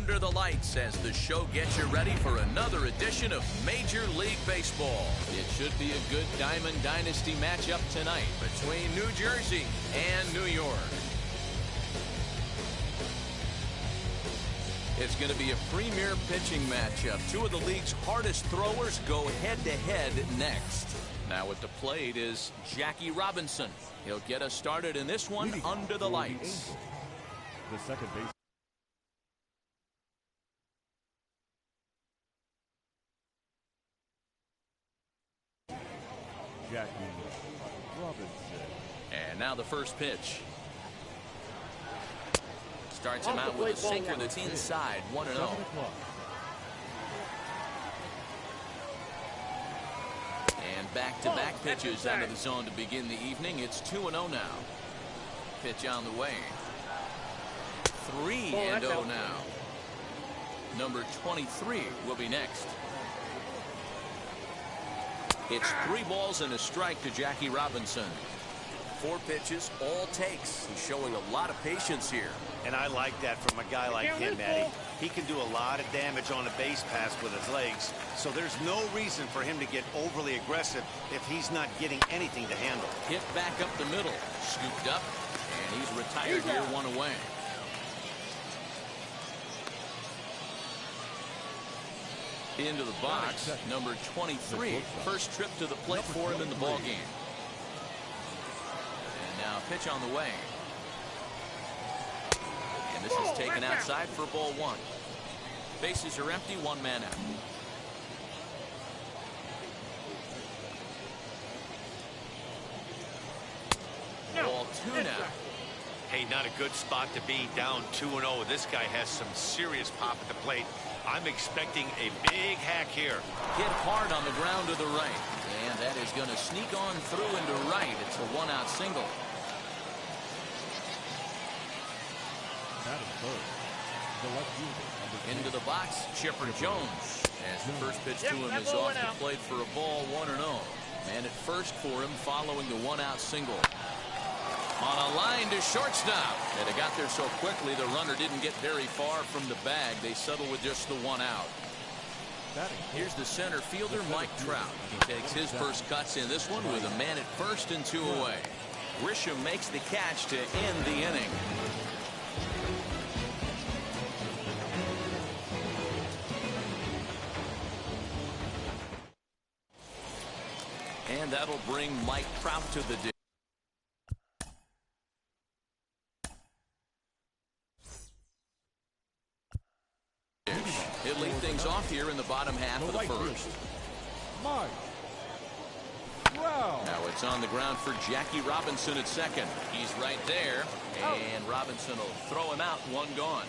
Under the Lights as the show gets you ready for another edition of Major League Baseball. It should be a good Diamond Dynasty matchup tonight between New Jersey and New York. It's going to be a premier pitching matchup. Two of the league's hardest throwers go head-to-head next. Now at the plate is Jackie Robinson. He'll get us started in this one under the lights. The second base. Jackie Robinson. And now the first pitch. Starts him out with a sinker that's inside, 1-0. And back-to-back pitches out of the zone to begin the evening. It's 2-0 now. Pitch on the way. 3-0 now. Number 23 will be next. It's 3 balls and a strike to Jackie Robinson. 4 pitches, all takes. He's showing a lot of patience here. And I like that from a guy like him, Matty. He can do a lot of damage on a base pass with his legs, so there's no reason for him to get overly aggressive if he's not getting anything to handle. Hit back up the middle, scooped up, and he's retired here, 1 away. Into the box, number 23. First trip to the plate for him in the ball game. And now pitch on the way. And this is taken outside for ball 1. Bases are empty, 1 man out. Ball 2 now. Hey, not a good spot to be, down 2-0. This guy has some serious pop at the plate. I'm expecting a big hack here. Hit hard on the ground to the right. And that is going to sneak on through into right. It's a 1-out single. Into the box, Chipper Jones. As the first pitch to him is off the plate for a ball, 1-0. Man at first for him following the 1-out single. On a line to shortstop. And it got there so quickly the runner didn't get very far from the bag. They settle with just the 1 out. Here's the center fielder, Mike Trout. He takes his first cuts in this one with a man at first and 2 away. Grisham makes the catch to end the inning. And that'll bring Mike Trout to the dish. He'll lead things off here in the bottom half of the first. Now it's on the ground for Jackie Robinson at second. He's right there, and Robinson will throw him out, 1 gone.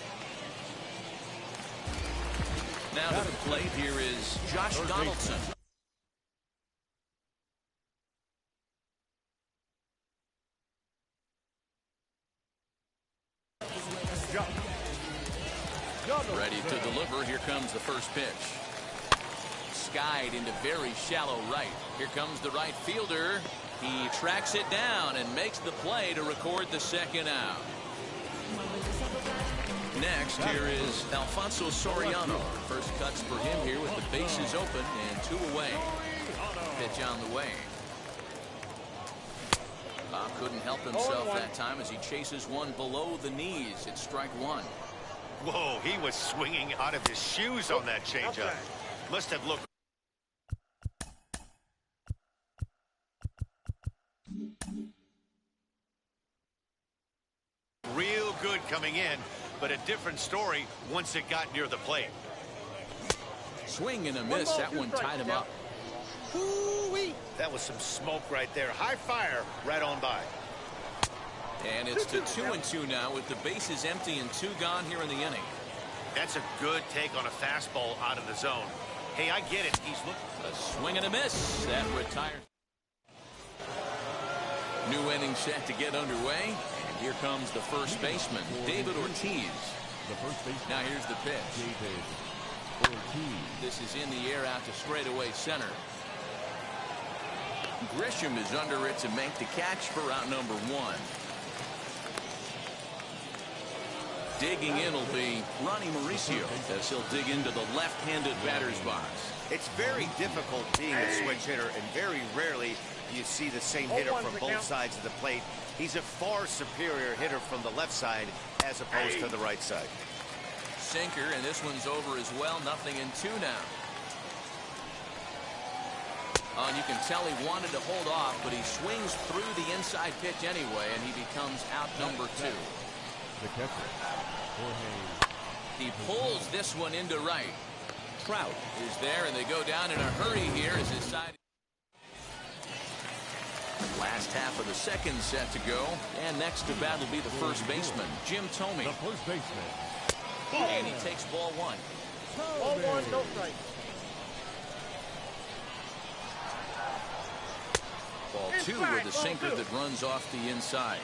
Now to the plate here is Josh Donaldson. Ready to deliver. Here comes the first pitch. Skied into very shallow right. Here comes the right fielder. He tracks it down and makes the play to record the 2nd out. Next, here is Alfonso Soriano. First cuts for him here with the bases open and 2 away. Pitch on the way. Bob couldn't help himself that time as he chases one below the knees. It's strike 1. Whoa, he was swinging out of his shoes on that changeup. Must have looked real good coming in, but a different story once it got near the plate. Swing and a miss. That one tied him up. Ooh-wee. That was some smoke right there. High fire right on by. And it's to 2-2 now with the bases empty and 2 gone here in the inning. That's a good take on a fastball out of the zone. Hey, I get it. He's looking. A swing and a miss. That retires. New inning set to get underway. And here comes the first baseman, David Ortiz. Now here's the pitch. This is in the air out to straightaway center. Grisham is under it to make the catch for out number 1. Digging in will be Ronnie Mauricio as he'll dig into the left-handed batter's box. It's very difficult being a switch hitter, and very rarely you see the same hitter from both sides of the plate. He's a far superior hitter from the left side as opposed to the right side. Sinker, and this one's over as well. 0-2 now. And you can tell he wanted to hold off, but he swings through the inside pitch anyway, and he becomes out number 2. The catcher, Jorge. He pulls this one into right. Trout is there, and they go down in a hurry here as his side. Last half of the second set to go, and next to bat will be the first baseman, Jim Thome. The first baseman. And he takes ball 1. Ball 1, no strike. Ball 2 with a sinker that runs off the inside.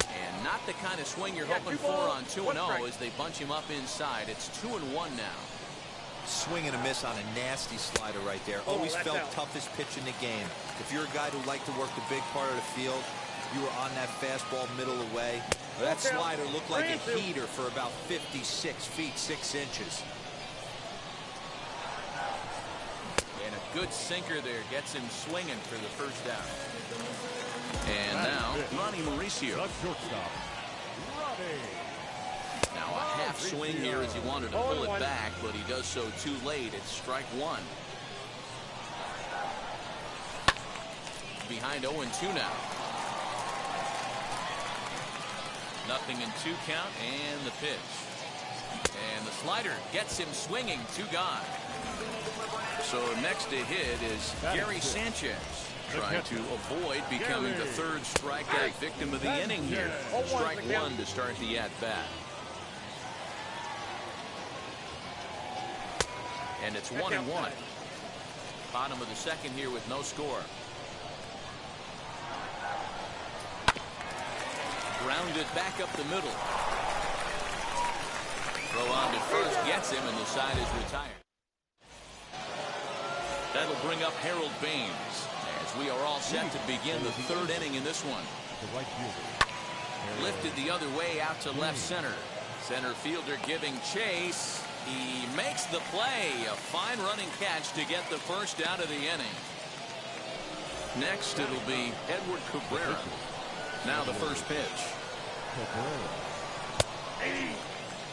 And not the kind of swing you're hoping for on 2-0 as they bunch him up inside. It's 2-1 now. Swing and a miss on a nasty slider right there. Always felt toughest pitch in the game. If you're a guy who liked to work the big part of the field, you were on that fastball middle away. That slider looked like a heater for about 56 feet 6 inches. And a good sinker there gets him swinging for the first out. And now Ronnie Mauricio. The shortstop, Ronnie. Now a half swing here as he wanted to pull it back, but he does so too late. It's strike 1. Behind 0-2 now. 0-2 count, and the pitch. And the slider gets him swinging. 2 gone. So next to hit is Gary Sanchez, trying to avoid becoming the third strikeout victim of the inning here. Strike 1 to start the at-bat. And it's 1-1. Bottom of the second here with no score. Grounded back up the middle. Throw on to first gets him, and the side is retired. That'll bring up Harold Baines as we are all set to begin the third inning in this one. The right fielder. Lifted the other way out to left center. Center fielder giving chase. He makes the play. A fine running catch to get the first out of the inning. Next it'll be Edward Cabrera. Now the first pitch.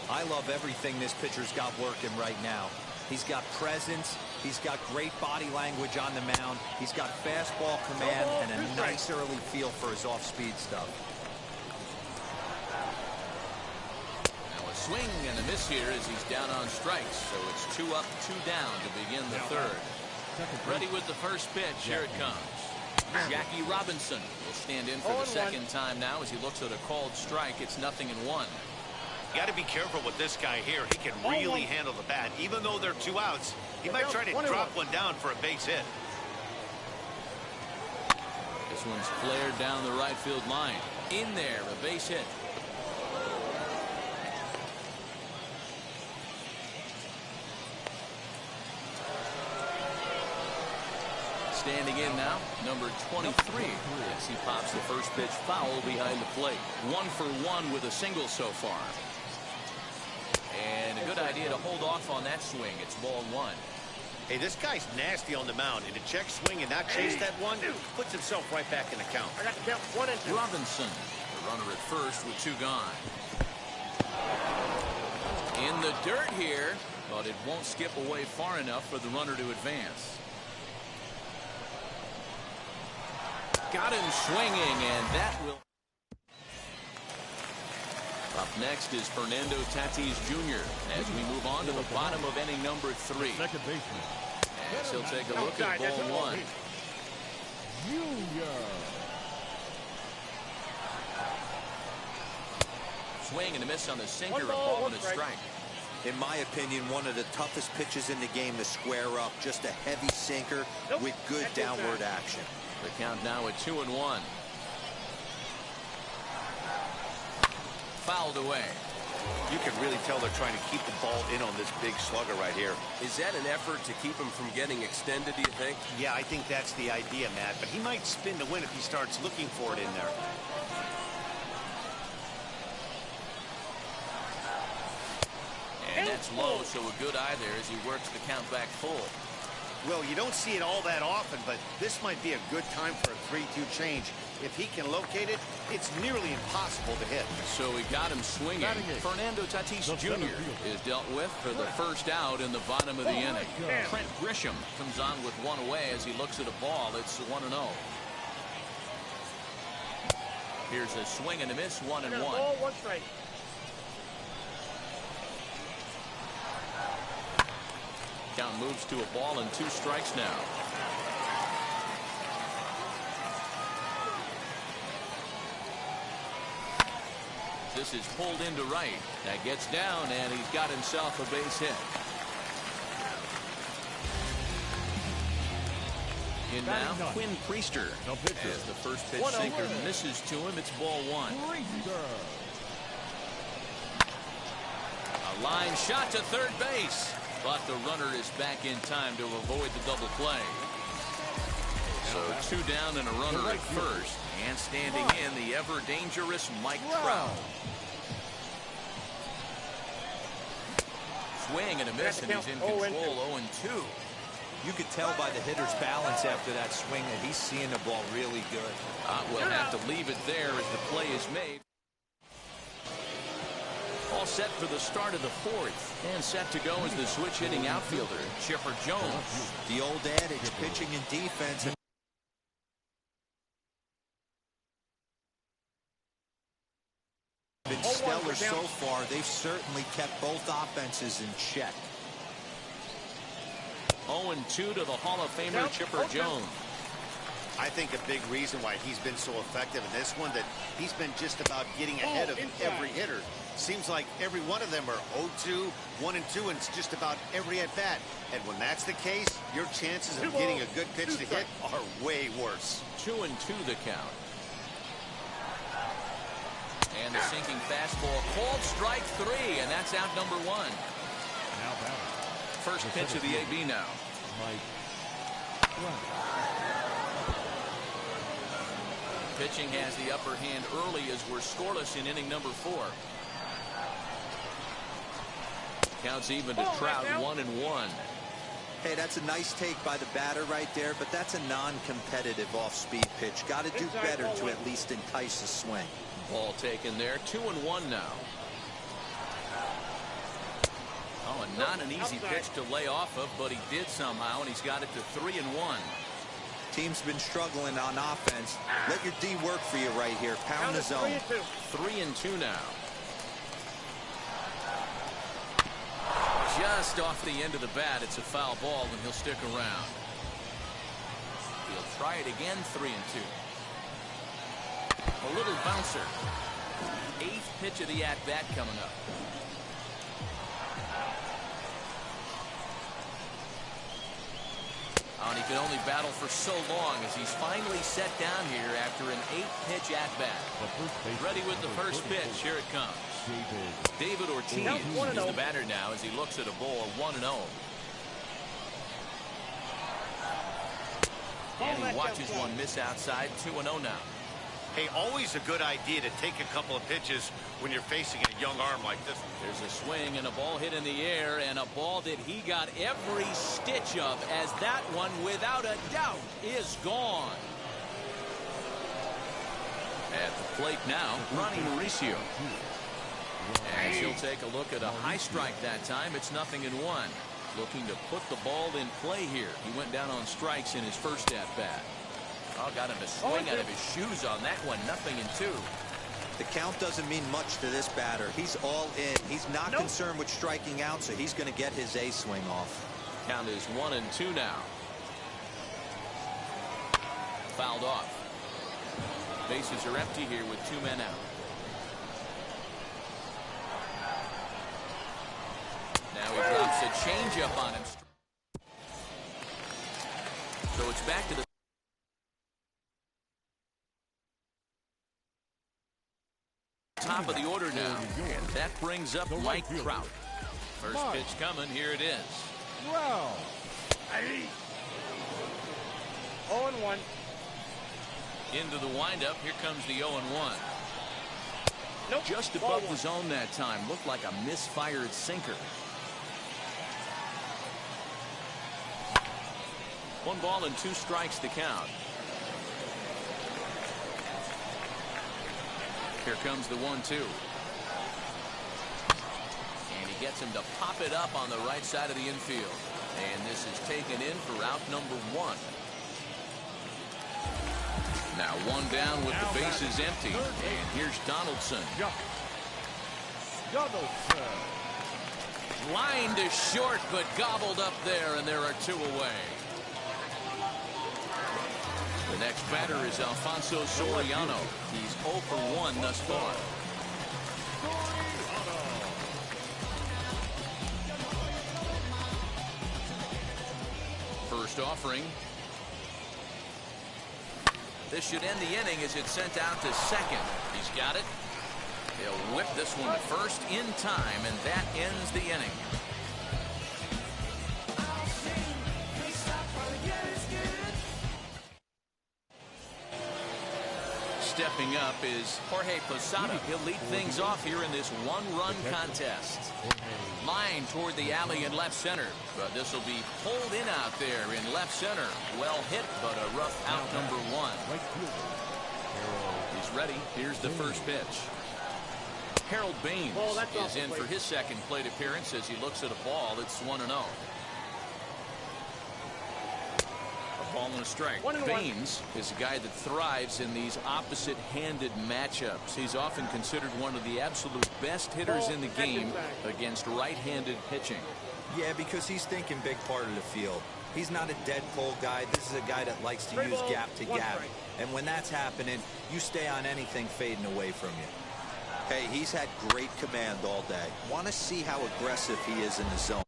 I love everything this pitcher's got working right now. He's got presence. He's got great body language on the mound. He's got fastball command and a nice early feel for his off-speed stuff. Now a swing and a miss here as he's down on strikes. So it's 2 up, 2 down to begin the third. Ready with the first pitch. Here it comes. Jackie Robinson will stand in for the second time now as he looks at a called strike. It's 0-1. You got to be careful with this guy here. He can really handle the bat. Even though they're 2 outs, he might try to drop one down for a base hit. This one's flared down the right field line. In there, a base hit. Standing in now, number 23, as he pops the first pitch foul behind the plate. 1 for 1 with a single so far. And a good idea to hold off on that swing. It's ball 1. Hey, this guy's nasty on the mound, and to check swing and not chase that one puts himself right back in the count. I got to count 1 and 2. Robinson, the runner at first with 2 gone. In the dirt here, but it won't skip away far enough for the runner to advance. Got him swinging, and that will. Up next is Fernando Tatis Jr. as we move on to the bottom of inning number 3. Second baseman. As he'll take a look at ball 1. Junior. Swing and a miss on the sinker, a ball and a strike. In my opinion, one of the toughest pitches in the game to square up. Just a heavy sinker with good downward action. The count now at 2-1. Fouled away. You can really tell they're trying to keep the ball in on this big slugger right here. Is that an effort to keep him from getting extended, do you think? Yeah, I think that's the idea, Matt. But he might spin to win if he starts looking for it in there. That's low, so a good eye there as he works the count back full. Well, you don't see it all that often, but this might be a good time for a 3-2 change. If he can locate it, it's nearly impossible to hit. So he got him swinging. Fernando Tatis Jr. is dealt with for the first out in the bottom of the inning. Trent Grisham comes on with one away as he looks at a ball. It's 1-0. Here's a swing and a miss, 1-1. Ball, 1 strike. Count moves to a ball and 2 strikes now. This is pulled into right. That gets down, and he's got himself a base hit. In now, Quinn Priester. As the first pitch sinker misses to him, it's ball 1. A line shot to third base, but the runner is back in time to avoid the double play. So 2 down and a runner at first, and standing in the ever dangerous Mike Trout. Swing and a miss, and he's in control. 0-2. You could tell by the hitter's balance after that swing that he's seeing the ball really good. We'll have to leave it there as the play is made. All set for the start of the 4th, and set to go is the switch hitting outfielder Chipper Jones. The old adage, pitching and defense have been stellar so far. They've certainly kept both offenses in check. 0-2 to the Hall of Famer Chipper Jones. I think a big reason why he's been so effective in this one, that he's been just about getting ahead of every hitter. Seems like every one of them are 0-2, 1-2, and it's just about every at-bat. And when that's the case, your chances of getting a good pitch to hit are way worse. 2-2 the count. And the sinking fastball called strike 3, and that's out number 1. Now batting. First pitch of the AB now. Pitching has the upper hand early as we're scoreless in inning number 4. Counts even to Trout, 1-1. Hey, that's a nice take by the batter right there, but that's a non-competitive off-speed pitch. Got to do better to at least entice a swing. Ball taken there, 2-1 now. Oh, and not an easy pitch to lay off of, but he did somehow, and he's got it to 3-1. Team's been struggling on offense. Let your D work for you right here. Pound the zone. 3-2 now. Just off the end of the bat, it's a foul ball, and he'll stick around. He'll try it again, 3-2. A little bouncer. 8th pitch of the at-bat coming up. And he can only battle for so long as he's finally set down here after an 8-pitch at-bat. Ready with the first pitch. Here it comes. David Ortiz is the batter now as he looks at a ball, 1-0. And he watches one miss outside, 2-0 now. Hey, always a good idea to take a couple of pitches when you're facing a young arm like this. There's a swing and a ball hit in the air, and a ball that he got every stitch of, as that one, without a doubt, is gone. At the plate now, Ronnie Mauricio. And she'll take a look at a high strike that time. It's 0-1. Looking to put the ball in play here. He went down on strikes in his first at-bat. Oh, got him to swing out of his shoes on that one. 0-2. The count doesn't mean much to this batter. He's all in. He's not concerned with striking out, so he's going to get his A swing off. Count is 1-2 now. Fouled off. Bases are empty here with 2 men out. Now he drops a changeup on him. So it's back to the top of the order now, and that brings up Mike Trout. First pitch coming. Here it is. Wow. 0-1. Into the windup. Here comes the 0-1. Nope. Just above the zone that time. Looked like a misfired sinker. 1 ball and 2 strikes to count. Here comes the 1-2. And he gets him to pop it up on the right side of the infield. And this is taken in for out number 1. Now 1 down with the bases empty. And here's Donaldson. Line to short, but gobbled up there, and there are 2 away. The next batter is Alfonso Soriano. He's 0 for 1 thus far. First offering. This should end the inning as it's sent out to second. He's got it. He'll whip this one to first in time, and that ends the inning. Stepping up is Jorge Posada. He'll lead things off here in this 1-run contest. Line toward the alley in left center, but this will be pulled in out there in left center. Well hit, but a rough out number 1. He's ready. Here's the first pitch. Harold Baines is in for his second plate appearance as he looks at a ball. It's 1-0. A ball and a strike. Baines is a guy that thrives in these opposite-handed matchups. He's often considered one of the absolute best hitters in the game against right-handed pitching. Yeah, because he's thinking big part of the field. He's not a dead pull guy. This is a guy that likes to use gap to gap. And when that's happening, you stay on anything fading away from you. Hey, he's had great command all day. Want to see how aggressive he is in the zone.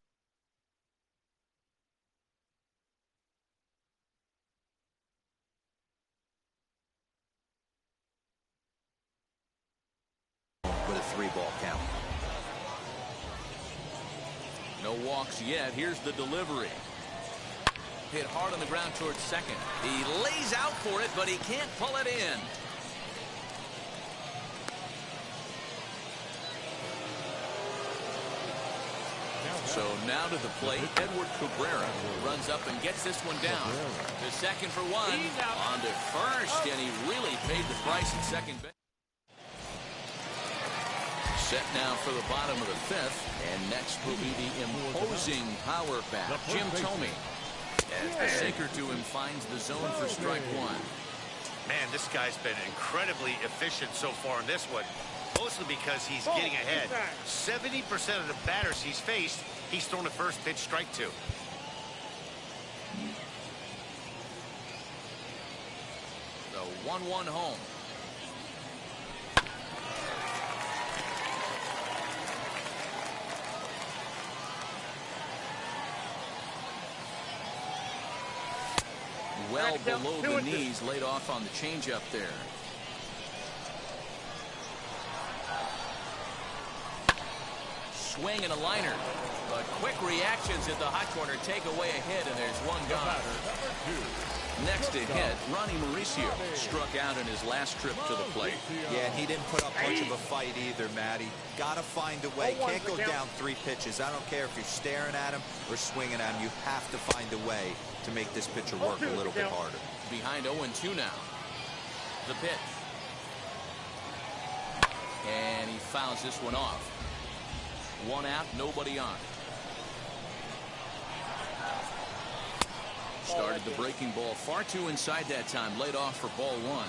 With a 3-ball count. No walks yet. Here's the delivery. Hit hard on the ground towards second. He lays out for it, but he can't pull it in. So now to the plate, Edward Cabrera runs up and gets this one down. To second for 1. On to first, and he really paid the price at second base. Set now for the bottom of the 5th, and next will be the imposing power bat, Jim Thome. As the sinker to him finds the zone for strike 1. Man, this guy's been incredibly efficient so far in this one. Mostly because he's getting ahead. 70% of the batters he's faced, he's thrown a first pitch strike to. The 1-1 home. Well below the knees, laid off on the changeup there. Swing and a liner, but quick reactions at the hot corner take away a hit, and there's 1 gone. Next to hit, Ronnie Mauricio struck out in his last trip to the plate. Yeah, and he didn't put up much of a fight either, Matty. Got to find a way. Can't go down 3 pitches. I don't care if you're staring at him or swinging at him. You have to find a way to make this pitcher work a little bit harder. Behind 0-2 now. The pitch. And he fouls this one off. 1 out, nobody on. Started the breaking ball far too inside that time. Laid off for ball 1.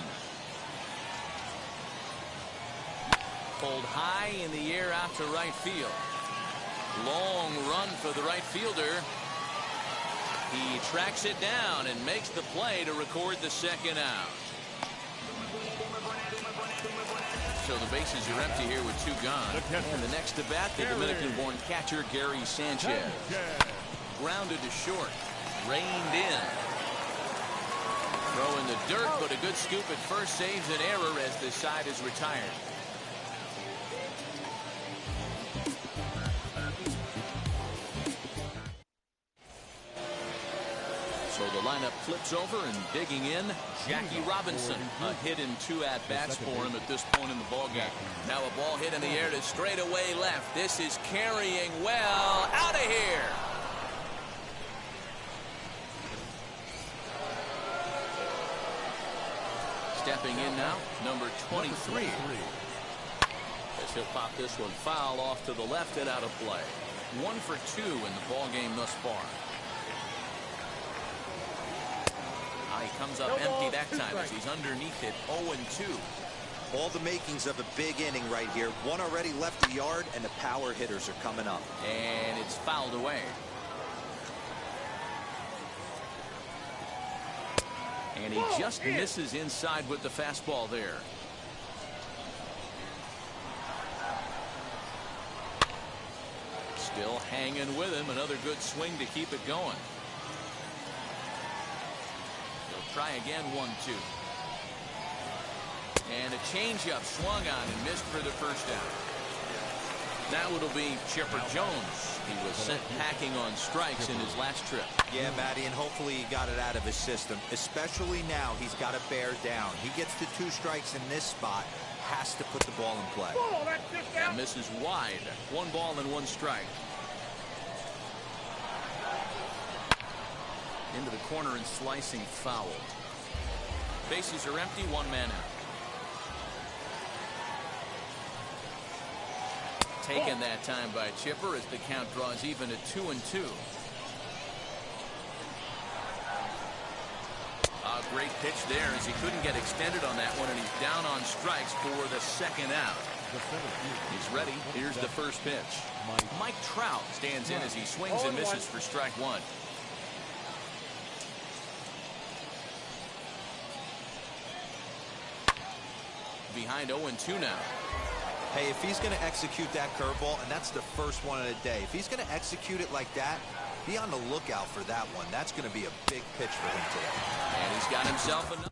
Pulled high in the air out to right field. Long run for the right fielder. He tracks it down and makes the play to record the second out. So the bases are empty here with 2 gone. And the next to bat, the Dominican-born catcher Gary Sanchez. Grounded to short. Reined in. Throw in the dirt, but a good scoop at first saves an error as this side is retired. So the lineup flips over, and digging in, Jackie Robinson. A hit in 2 at-bats for him at this point in the ballgame. Now a ball hit in the air to straightaway left. This is carrying well. Out of here. Stepping in now, number 23. As he'll pop this one foul off to the left and out of play. 1 for 2 in the ball game thus far. He comes up empty that time as he's underneath it. 0-2. All the makings of a big inning right here. One already left the yard, and the power hitters are coming up. And it's fouled away. And he just misses inside with the fastball there. Still hanging with him. Another good swing to keep it going. He'll try again. 1-2. And a changeup swung on and missed for the first down. Now it'll be Chipper Jones. He was sent packing on strikes in his last trip. Yeah, Matty, and hopefully he got it out of his system. Especially now, he's got to bear down. He gets to 2 strikes in this spot. Has to put the ball in play. That misses wide. 1 ball and 1 strike. Into the corner and slicing foul. Bases are empty. 1 man out. Taken that time by Chipper as the count draws even at 2-2. A great pitch there as he couldn't get extended on that one, and he's down on strikes for the second out. He's ready. Here's the first pitch. Mike Trout stands in as he swings and misses for strike 1. Behind 0-2 now. Hey, if he's going to execute that curveball, and that's the first one of the day, if he's going to execute it like that, be on the lookout for that one. That's going to be a big pitch for him today. And he's got himself another.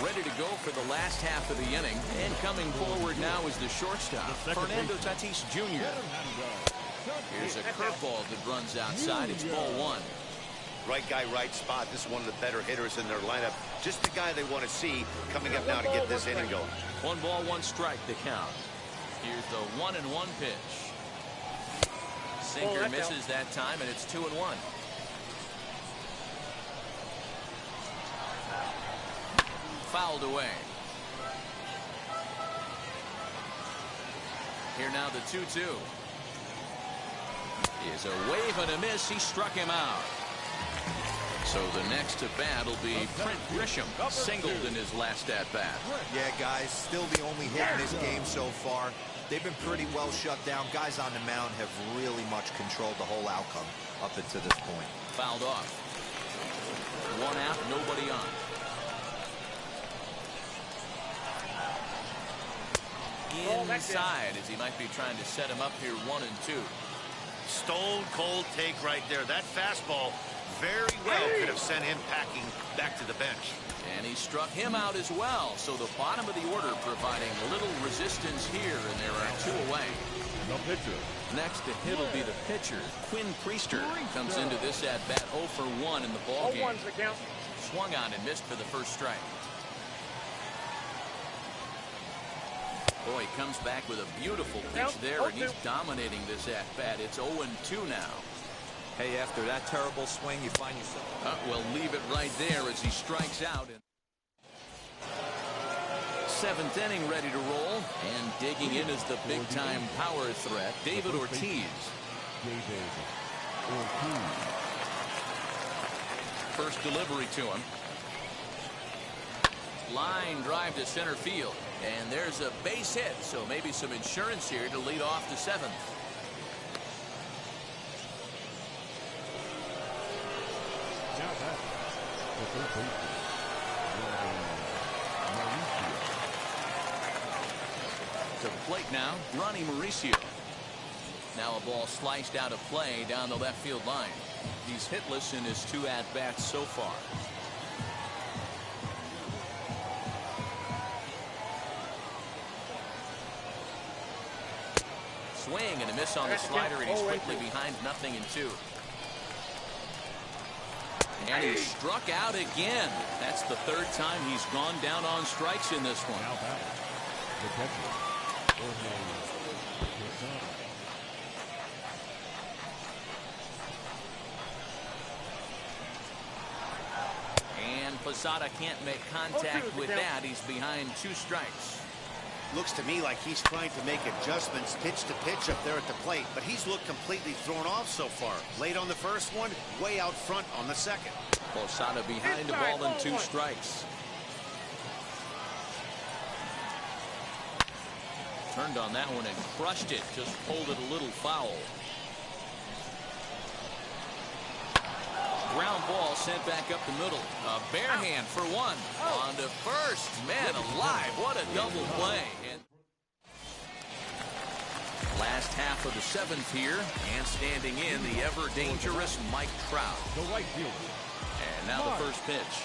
Ready to go for the last half of the inning. And coming forward now is the shortstop, Fernando Tatis Jr. Here's a curveball that runs outside. It's ball 1. Right guy, right spot. This is one of the better hitters in their lineup. Just the guy they want to see coming up now to get this inning going. 1 ball, 1 strike to count. Here's the 1-1 pitch. Sinker misses that time, and it's 2-1. Fouled away. Here now the 2-2. Is a wave and a miss. He struck him out. So the next at bat will be Trent Grisham, singled in his last at bat. Yeah, guys, still the only hit in this game so far. They've been pretty well shut down. Guys on the mound have really much controlled the whole outcome up until this point. Fouled off. 1 out, nobody on. Inside as he might be trying to set him up here. 1-2. Stone cold take right there. That fastball very well could have sent him packing back to the bench. And he struck him out as well. So the bottom of the order providing a little resistance here, and there are 2 away. No pitcher. Next to hit will be the pitcher, Quinn Priester. Comes into this at bat 0 for 1 in the ball game. Swung on and missed for the first strike. Boy, he comes back with a beautiful pitch there, and he's dominating this at bat. It's 0-2 now. Hey, after that terrible swing, you find yourself. We'll leave it right there as he strikes out. 7th inning ready to roll. And digging in is the big-time power threat, David Ortiz. First delivery to him. Line drive to center field. And there's a base hit, so maybe some insurance here to lead off the 7th. To the plate now, Ronnie Mauricio. Now a ball sliced out of play down the left field line. He's hitless in his 2 at-bats so far. Swing and a miss on the slider, and he's quickly behind 0-2. And he struck out again. That's the 3rd time he's gone down on strikes in this one. Now back. The catcher. And Posada can't make contact with that. He's behind 2 strikes. Looks to me like he's trying to make adjustments pitch to pitch up there at the plate, but he's looked completely thrown off so far. Late on the first one, way out front on the second. Posada behind the ball and 2 strikes. Turned on that one and crushed it. Just pulled it a little foul. Ground ball sent back up the middle. A bare hand for 1. On to first. Man alive, what a double play. And last half of the 7th here, and standing in, the ever dangerous Mike Trout. The right fielder. And now the first pitch.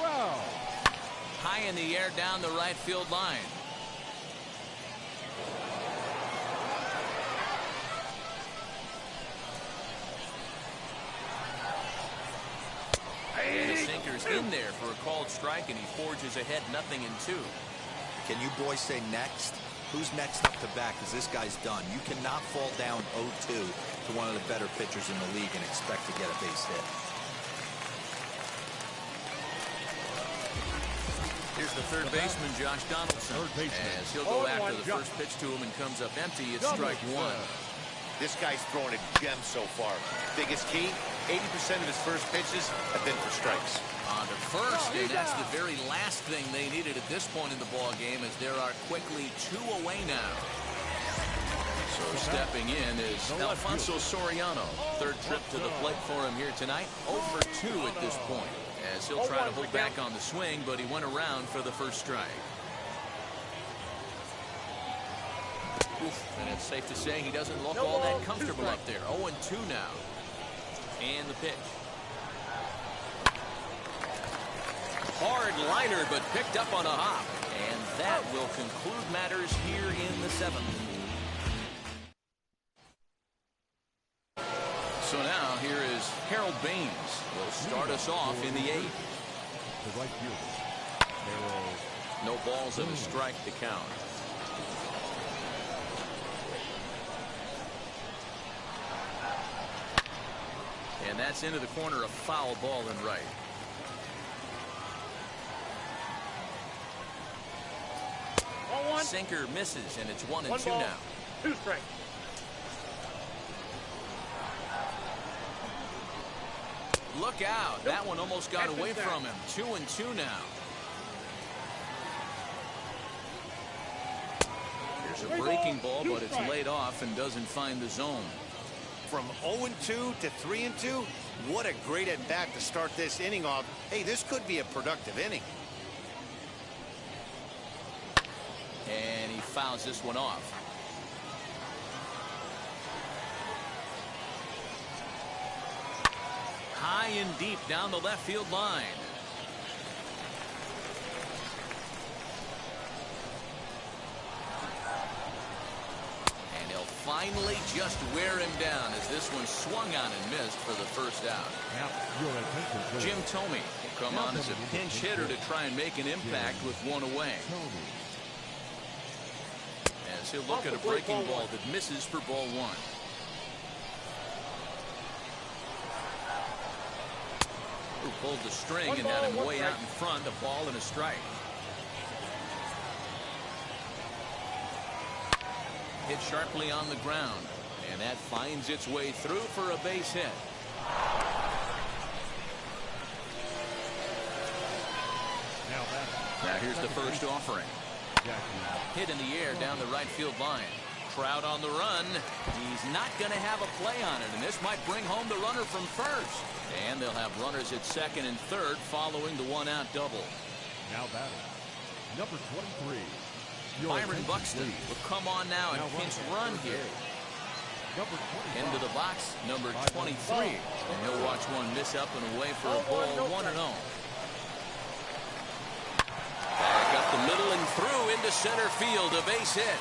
Wow. High in the air down the right field line. And the sinker's in there for a called strike, and he forges ahead 0-2. Can you boys say next? Who's next up to bat? Because this guy's done. You cannot fall down 0-2 to one of the better pitchers in the league and expect to get a base hit. Here's the third baseman, Josh Donaldson. As he'll go after the first pitch to him and comes up empty. It's strike 1. This guy's throwing a gem so far. Biggest key, 80% of his first pitches have been for strikes. On to first, and that's the very last thing they needed at this point in the ball game, as there are quickly 2 away now. So stepping in is Alfonso Soriano. Third trip to the plate for him here tonight. 0 for 2 at this point, as he'll try to hold back on the swing, but he went around for the first strike. And it's safe to say he doesn't look all that comfortable up there. 0-2 now. And the pitch. Hard liner, but picked up on a hop. And that will conclude matters here in the 7th. So now here is Harold Baines. Will start us off in the 8th. The right fielder. Harold. No balls and a strike to count. And that's into the corner, a foul ball and right. Sinker misses, and it's 1-2 now. 2 strikes. Look out. That one almost got away from him. 2-2 now. Here's a breaking ball, but it's laid off and doesn't find the zone. From 0-2 to 3-2, what a great at-bat to start this inning off. Hey, this could be a productive inning. And he fouls this one off. High and deep down the left field line. And he'll finally just wear him down as this one swung on and missed for the first out. Jim Thome will come on as a pinch hitter to try and make an impact with 1 away. As he'll look at a breaking ball that misses for ball 1. Who pulled the string and had him way out in front, a ball and a strike. Hit sharply on the ground, and that finds its way through for a base hit. Now here's the first offering. Hit in the air down the right field line. Trout on the run. He's not going to have a play on it, and this might bring home the runner from first. And they'll have runners at second and third following the 1-out double. Now batting, number 23. Byron Buxton will come on now and pinch run here. Into the box, number 23. And he'll watch one miss up and away for a ball, 1-0. Back up the middle and through into center field, a base hit.